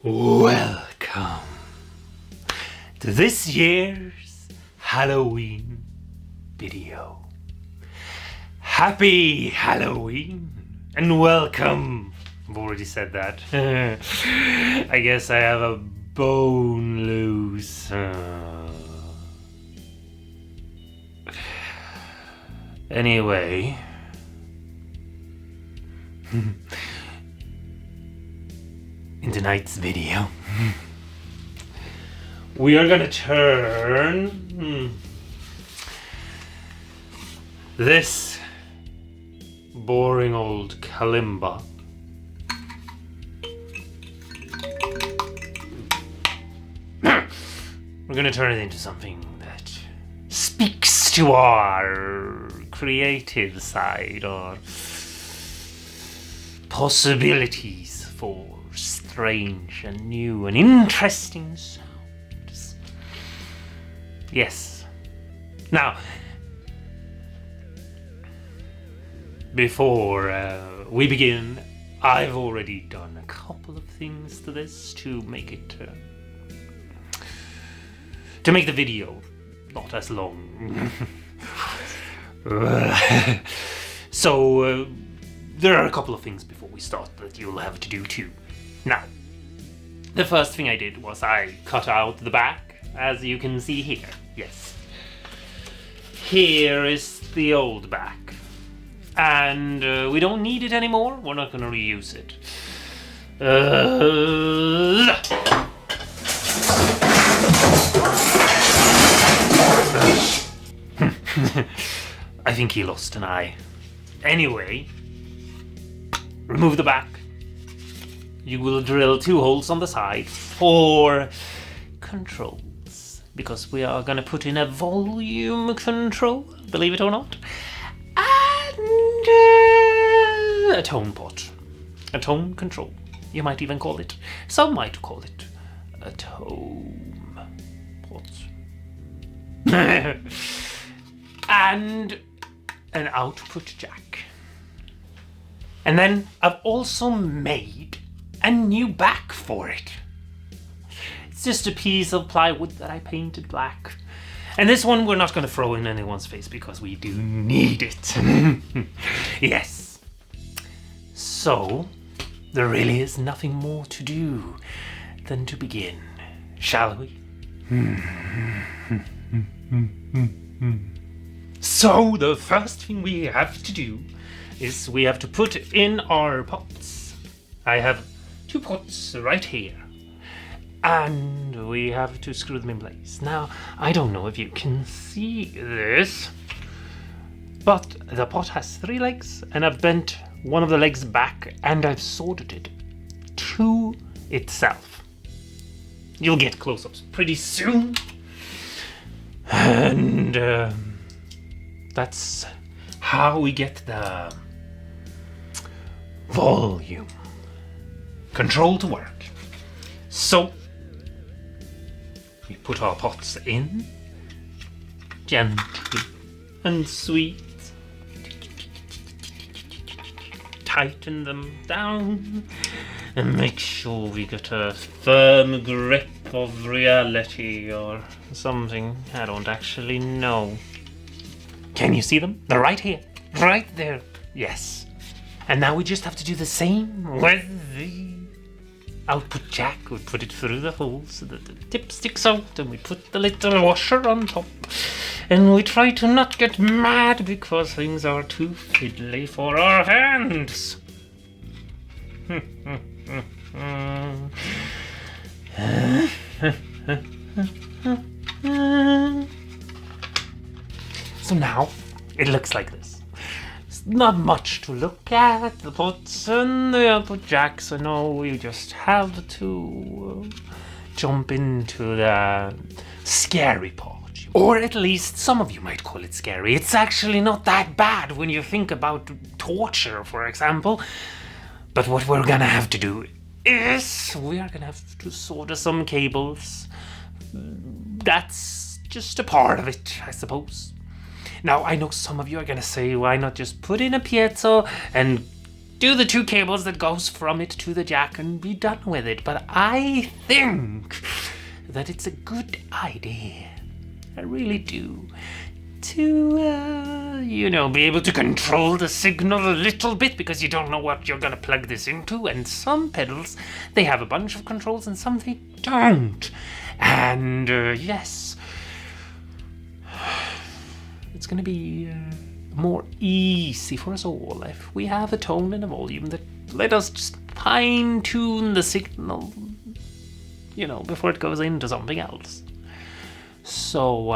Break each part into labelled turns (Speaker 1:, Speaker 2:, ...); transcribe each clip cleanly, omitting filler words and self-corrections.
Speaker 1: Welcome to this year's Halloween video. Happy Halloween and welcome. I've already said that. I guess I have a bone loose. Anyway. In tonight's video, we are gonna turn this boring old kalimba we're gonna turn it into something that speaks to our creative side or possibilities for strange and new and interesting sounds. Yes. Now, before we begin, I've already done a couple of things to this to make it to make the video not as long. So there are a couple of things before we start that you'll have to do too. Now, the first thing I did was I cut out the back, as you can see here. Yes. Here is the old back. And we don't need it anymore. We're not going to reuse it. I think he lost an eye. Anyway, remove the back. You will drill 2 holes on the side for controls, because we are going to put in a volume control, believe it or not, and a tone pot. A tone control, you might even call it. Some might call it a tone pot. And an output jack. And then I've also made a new back for it. It's just a piece of plywood that I painted black. And this one we're not going to throw in anyone's face because we do need it. Yes. So, there really is nothing more to do than to begin, shall we? So, the first thing we have to do is we have to put in our pots. I have 2 pots right here, and we have to screw them in place. Now, I don't know if you can see this, but the pot has 3 legs, and I've bent one of the legs back, and I've soldered it to itself. You'll get close-ups pretty soon, and that's how we get the volume control to work. So we put our pots in gently and sweet, tighten them down and make sure we get a firm grip of reality or something. I don't actually know. Can you see them? They're right here, right there. Yes. And now we just have to do the same with the output jack. We put it through the hole so that the tip sticks out, and we put the little washer on top. And we try to not get mad because things are too fiddly for our hands. So now it looks like this. Not much to look at, the pots and the output jacks, so no, we just have to jump into the scary part. Or at least some of you might call it scary. It's actually not that bad when you think about torture, for example. But what we're gonna have to do is we are gonna have to solder some cables. That's just a part of it, I suppose. Now, I know some of you are gonna say, why not just put in a piezo and do the 2 cables that goes from it to the jack and be done with it. But I think that it's a good idea, I really do, to, be able to control the signal a little bit, because you don't know what you're gonna plug this into, and some pedals, they have a bunch of controls and some they don't. And, yes, it's gonna be more easy for us all if we have a tone and a volume that let us just fine-tune the signal, before it goes into something else. So,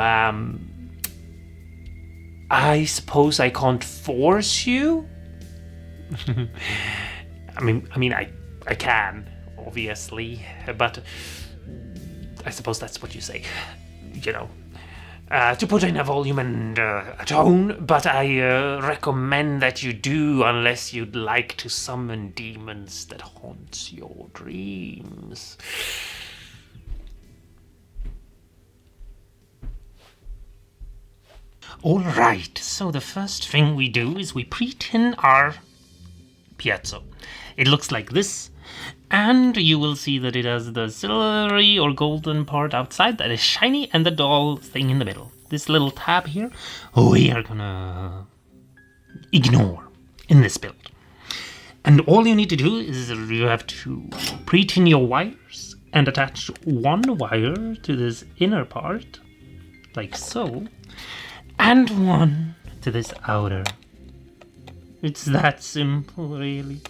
Speaker 1: I suppose I can't force you? I can, obviously, but I suppose that's what you say, to put in a volume and a tone, but I recommend that you do, unless you'd like to summon demons that haunt your dreams. Alright, so the first thing we do is we pre-tin our piezo. It looks like this, and you will see that it has the silvery or golden part outside that is shiny, and the dull thing in the middle. This little tab here, we are gonna ignore in this build. And all you need to do is you have to pre-tin your wires and attach one wire to this inner part, like so, and one to this outer. It's that simple, really.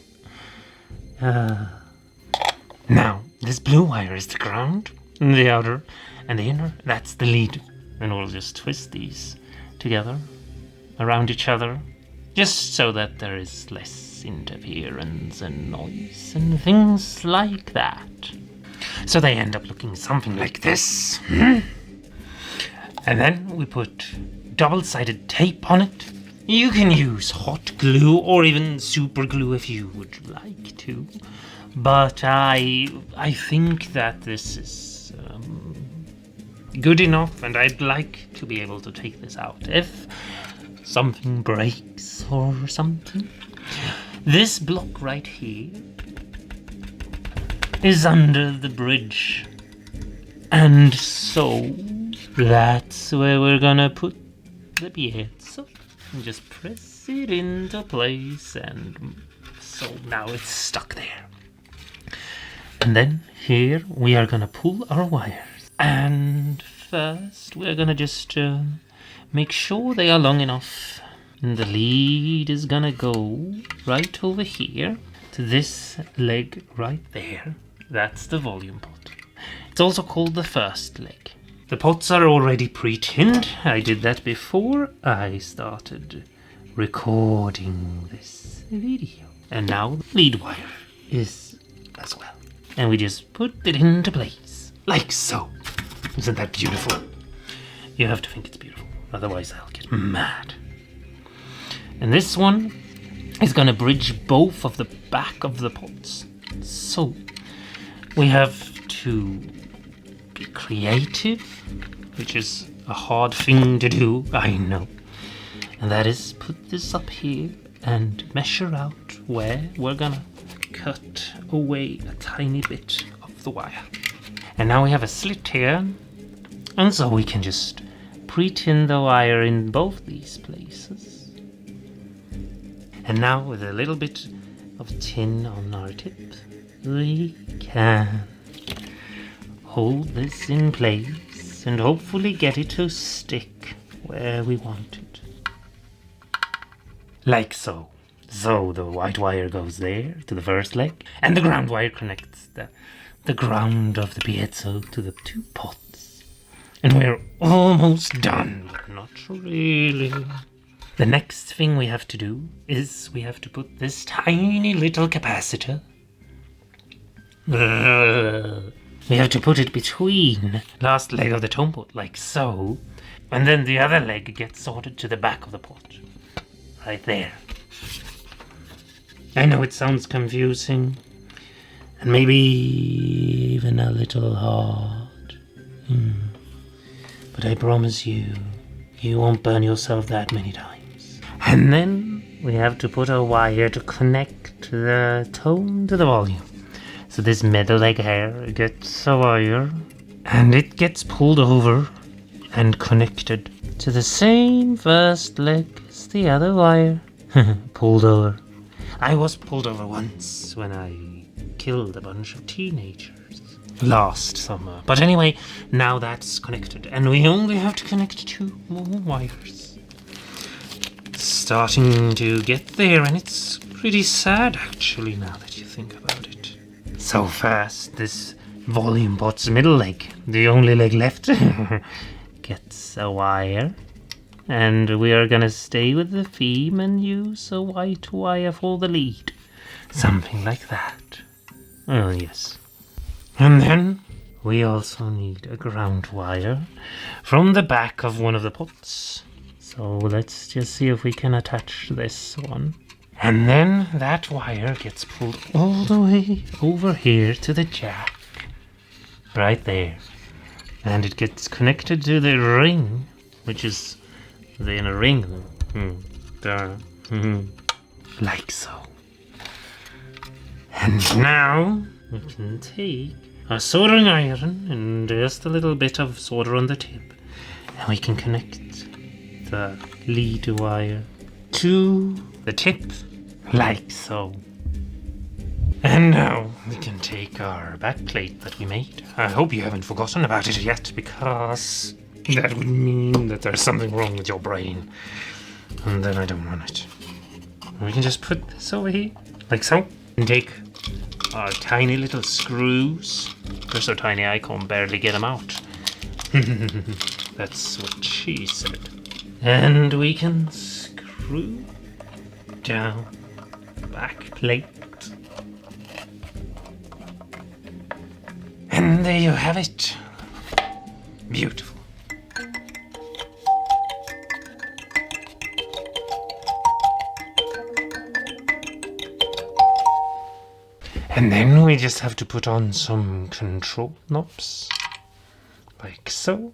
Speaker 1: Now, this blue wire is the ground, and the outer and the inner, that's the lead. And we'll just twist these together around each other, just so that there is less interference and noise and things like that. So they end up looking something like this. And then we put double-sided tape on it. You can use hot glue or even super glue if you would like to, but I think that this is good enough, and I'd like to be able to take this out if something breaks or something. This block right here is under the bridge, and so that's where we're gonna put the piezo and just press it into place, and so now it's stuck there. And then here we are gonna pull our wires, and first we're gonna just make sure they are long enough, and the lead is gonna go right over here to this leg right there. That's the volume pot. It's also called the first leg. The pots are already pre-tinned. I did that before I started recording this video. And now the lead wire is as well. And we just put it into place, like so. Isn't that beautiful? You have to think it's beautiful, otherwise I'll get mad. And this one is gonna bridge both of the back of the pots. So we have to be creative, which is a hard thing to do, I know. And that is put this up here and measure out where we're gonna cut away a tiny bit of the wire. And now we have a slit here, and so we can just pre-tin the wire in both these places. And now with a little bit of tin on our tip, we can hold this in place and hopefully get it to stick where we want it. Like so. So the white wire goes there to the first leg, and the ground wire connects the ground of the piezo to the two pots. And we're almost done, but not really. The next thing we have to do is we have to put this tiny little capacitor. We have to put it between the last leg of the tone pot, like so. And then the other leg gets sorted to the back of the pot. Right there. I know it sounds confusing. And maybe even a little hard. But I promise you, you won't burn yourself that many times. And then we have to put a wire to connect the tone to the volume. So this middle leg here gets a wire, and it gets pulled over and connected to the same first leg as the other wire. Pulled over. I was pulled over once when I killed a bunch of teenagers last summer. But anyway, now that's connected, and we only have to connect 2 more wires. Starting to get there, and it's pretty sad actually now that you think about it. So first, this volume bot's middle leg, the only leg left, gets a wire. And we are gonna stay with the theme and use a white wire for the lead. Something like that. Oh, yes. And then we also need a ground wire from the back of one of the pots. So let's just see if we can attach this one. And then that wire gets pulled all the way over here to the jack. Right there. And it gets connected to the ring, which is the inner ring. Like so. And now we can take a soldering iron and just a little bit of solder on the tip, and we can connect the lead wire to the tip, like so. And now we can take our back plate that we made. I hope you haven't forgotten about it yet, because that would mean that there's something wrong with your brain, and then I don't want it. We can just put this over here, like so, and take our tiny little screws. They're so tiny I can barely get them out. That's what she said. And we can screw down the back plate. And there you have it. Beautiful. And then we just have to put on some control knobs, like so,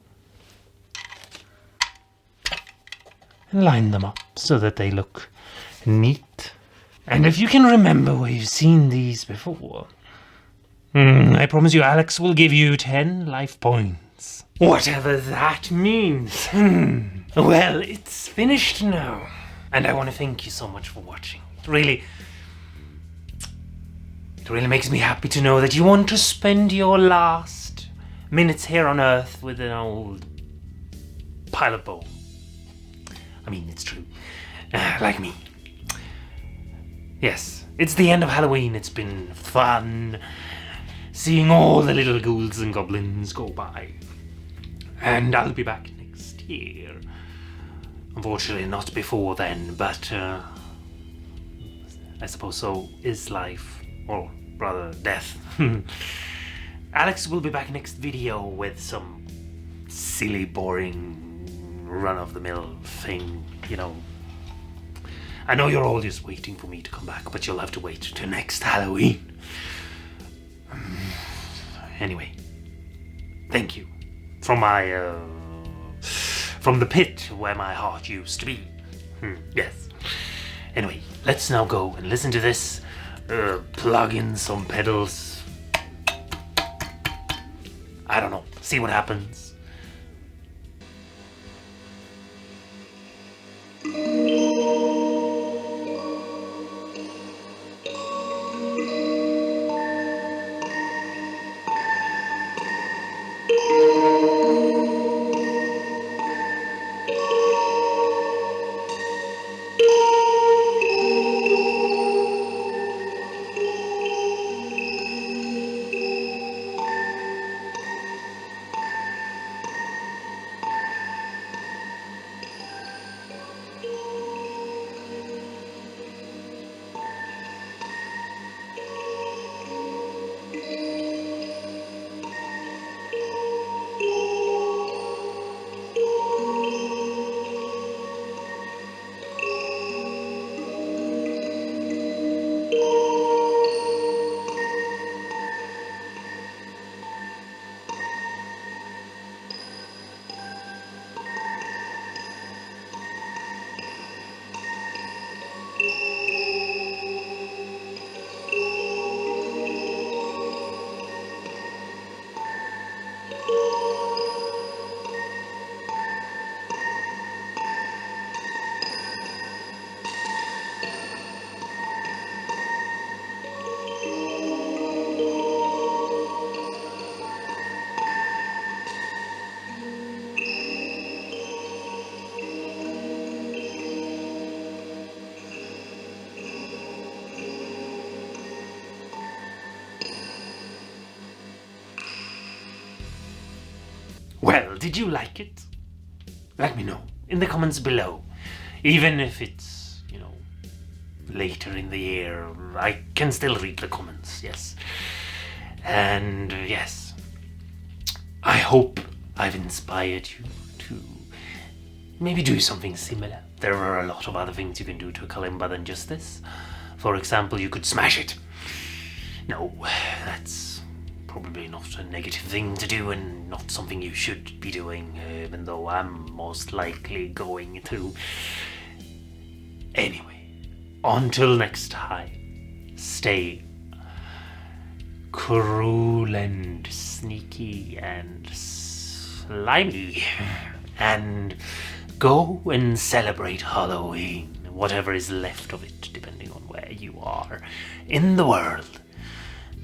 Speaker 1: and line them up so that they look neat. And if you can remember where you've seen these before, I promise you Alex will give you 10 life points. Whatever that means. Well, it's finished now, and I want to thank you so much for watching. It really makes me happy to know that you want to spend your last minutes here on Earth with an old pile of bone. I mean, it's true. Like me. Yes, it's the end of Halloween. It's been fun seeing all the little ghouls and goblins go by. And I'll be back next year. Unfortunately, not before then, but I suppose so is life. Or rather, death. Alex will be back next video with some silly, boring, run-of-the-mill thing, you know. I know you're all just waiting for me to come back, but you'll have to wait till next Halloween. Anyway, thank you. From the pit where my heart used to be. Yes. Anyway, let's now go and listen to this. Plug in some pedals. I don't know. See what happens. Well, did you like it? Let me know in the comments below. Even if it's, later in the year, I can still read the comments, yes. And yes, I hope I've inspired you to maybe do something similar. There are a lot of other things you can do to a kalimba than just this. For example, you could smash it. No, that's probably not a negative thing to do and not something you should be doing, even though I'm most likely going to. Anyway, until next time, stay cruel and sneaky and slimy, and go and celebrate Halloween, whatever is left of it, depending on where you are in the world.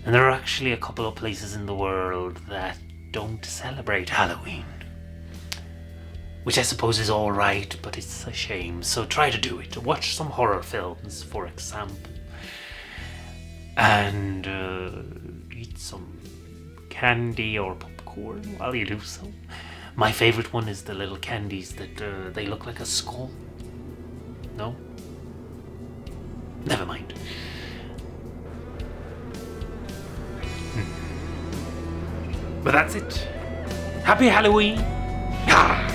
Speaker 1: And there are actually a couple of places in the world that don't celebrate Halloween, which I suppose is alright, but it's a shame, so try to do it. Watch some horror films, for example, and eat some candy or popcorn while you do so. My favorite one is the little candies that they look like a skull. No? Never mind. But that's it. Happy Halloween! Ah!